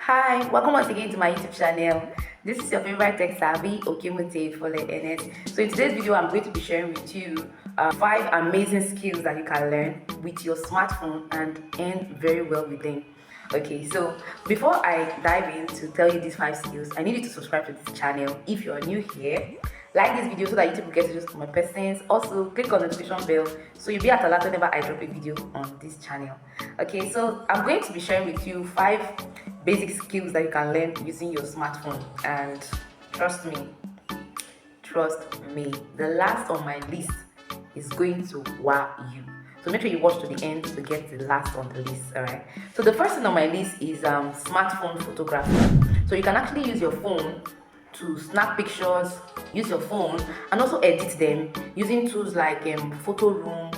Hi, welcome once again to my YouTube channel. This is your favorite tech savvy, Okemote for NS. So in today's video, I'm going to be sharing with you 5 amazing skills that you can learn with your smartphone and earn very well with them. Okay, so before I dive in to tell you these 5 skills, I need you to subscribe to this channel if you're new here. Like this video so that YouTube will get to my persons. Also, click on the notification bell so you'll be at alert whenever I drop a video on this channel. Okay, so I'm going to be sharing with you 5 basic skills that you can learn using your smartphone. And trust me, the last on my list is going to wow you. So make sure you watch to the end to get the last on the list. All right. So the first thing on my list is smartphone photography. So you can actually use your phone to snap pictures, use your phone, and also edit them using tools like Photo Room,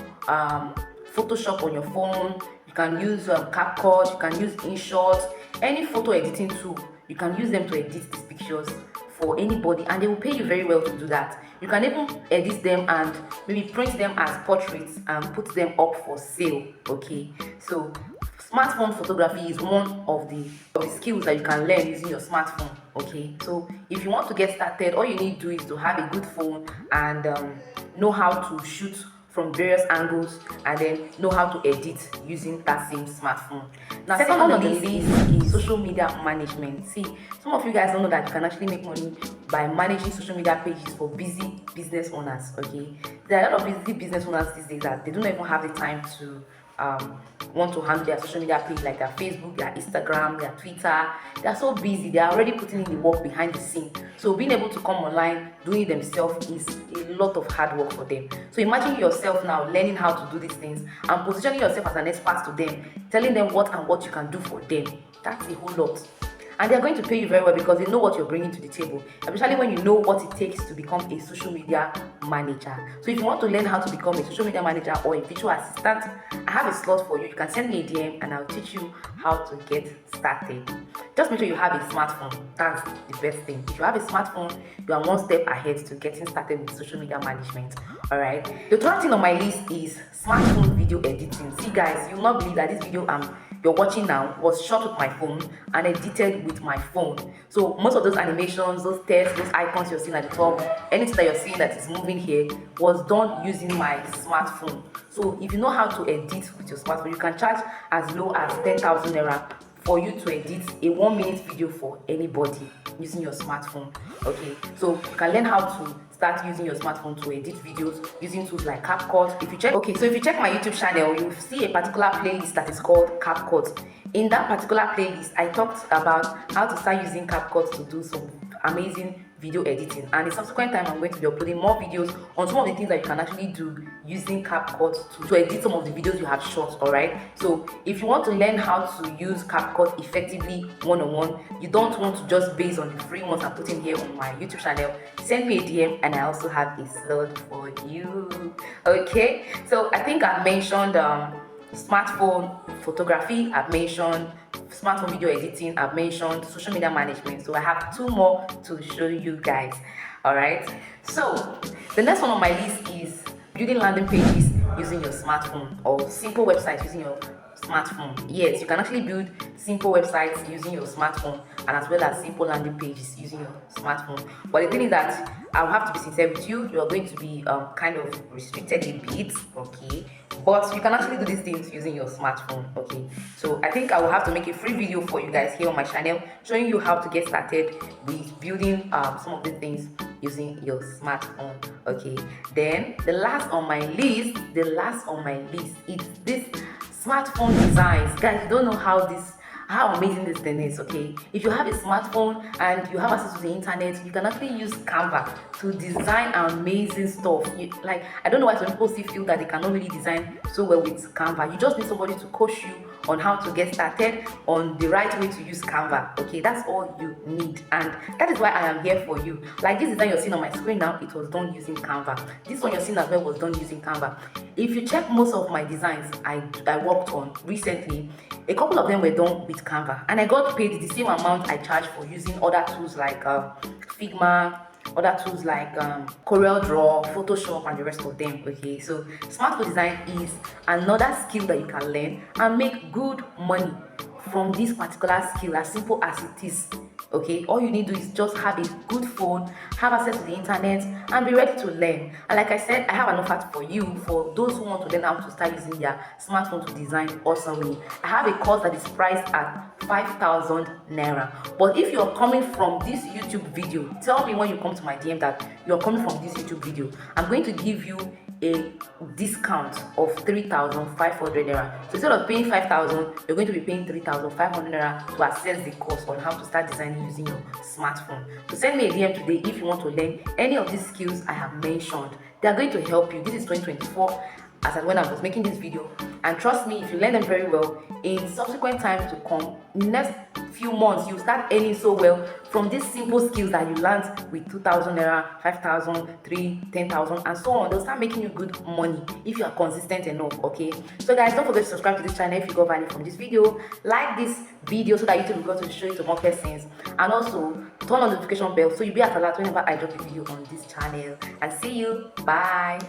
Photoshop on your phone. You can use CapCut, you can use InShot, any photo editing tool. You can use them to edit these pictures for anybody, and they will pay you very well to do that. You can even edit them and maybe print them as portraits and put them up for sale. Okay, so smartphone photography is one of the skills that you can learn using your smartphone. Okay, so if you want to get started, all you need to do is to have a good phone and know how to shoot from various angles, and then know how to edit using that same smartphone. Now, second on the list is social media management. See, some of you guys don't know that you can actually make money by managing social media pages for busy business owners. Okay, there are a lot of busy business owners these days that they don't even have the time to want to handle their social media page, like their Facebook, their Instagram, their Twitter. They are so busy, they are already putting in the work behind the scene. So being able to come online doing it themselves is a lot of hard work for them. So imagine yourself now learning how to do these things and positioning yourself as an expert to them, telling them what you can do for them. That's a whole lot. And they're going to pay you very well because they know what you're bringing to the table, especially when you know what it takes to become a social media manager. So if you want to learn how to become a social media manager or a virtual assistant, I have a slot for you. You can send me a DM and I'll teach you how to get started. Just make sure you have a smartphone. That's the best thing. If you have a smartphone, you are one step ahead to getting started with social media management. Alright. The third thing on my list is smartphone video editing. See guys, you'll not believe that this video you're watching now was shot with my phone and edited with my phone. So most of those animations, those text, those icons you're seeing at the top, anything that you're seeing that is moving here was done using my smartphone. So if you know how to edit with your smartphone, you can charge as low as 10,000 naira for you to edit a 1-minute video for anybody using your smartphone. Okay, so you can learn how to start using your smartphone to edit videos using tools like CapCut. If you check my YouTube channel, you'll see a particular playlist that is called CapCut. In that particular playlist, I talked about how to start using CapCut to do some amazing video editing, and in subsequent time I'm going to be uploading more videos on some of the things that you can actually do using CapCut to edit some of the videos you have shot. All right, so if you want to learn how to use CapCut effectively one-on-one, you don't want to just base on the free ones I'm putting here on my YouTube channel, send me a DM and I also have a slot for you. Okay, so I think I've mentioned smartphone photography, I've mentioned smartphone video editing, I've mentioned social media management. So I have 2 more to show you guys. All right, so the next one on my list is building landing pages using your smartphone, or simple websites using your smartphone. Yes, you can actually build simple websites using your smartphone, and as well as simple landing pages using your smartphone. But the thing is that I'll have to be sincere with you, you are going to be kind of restricted a bit. Okay, but you can actually do these things using your smartphone. Okay, so I think I will have to make a free video for you guys here on my channel showing you how to get started with building some of these things using your smartphone. Okay, then the last on my list is this smartphone designs. Guys, you don't know how amazing this thing is. Okay, if you have a smartphone and you have access to the internet, you can actually use Canva to design amazing stuff. I don't know why some people still feel that they cannot really design so well with Canva. You just need somebody to coach you on how to get started on the right way to use Canva. Okay, that's all you need, and that is why I am here for you. Like this design you're seeing on my screen now, it was done using Canva. This one you're seeing as well was done using Canva. If you check most of my designs I worked on recently, a couple of them were done with Canva, and I got paid the same amount I charged for using other tools like Figma, other tools like CorelDRAW, Photoshop, and the rest of them. Okay, so smartphone design is another skill that you can learn and make good money from this particular skill, as simple as it is. Okay, all you need to do is just have a good phone, have access to the internet, and be ready to learn. And like I said, I have an offer for you, for those who want to learn how to start using their smartphone to design awesomely. I have a course that is priced at 5,000 naira. But if you're coming from this YouTube video, tell me when you come to my DM that you're coming from this YouTube video. I'm going to give you a discount of 3,500 naira. So instead of paying 5,000, you're going to be paying 3,500 naira to access the course on how to start designing using your smartphone. So send me a DM today if you want to learn any of these skills I have mentioned. They are going to help you. This is 2024 as at when I was making this video, and trust me, if you learn them very well, in subsequent times to come, next few months, you start earning so well from these simple skills that you learned with 2,000 naira, 5,000, 3, 10,000, and so on. They'll start making you good money if you are consistent enough. Okay, so guys, don't forget to subscribe to this channel if you got value from this video. Like this video so that YouTube will go to show it to more persons, and also turn on the notification bell so you'll be at alert whenever I drop a video on this channel. And see you. Bye.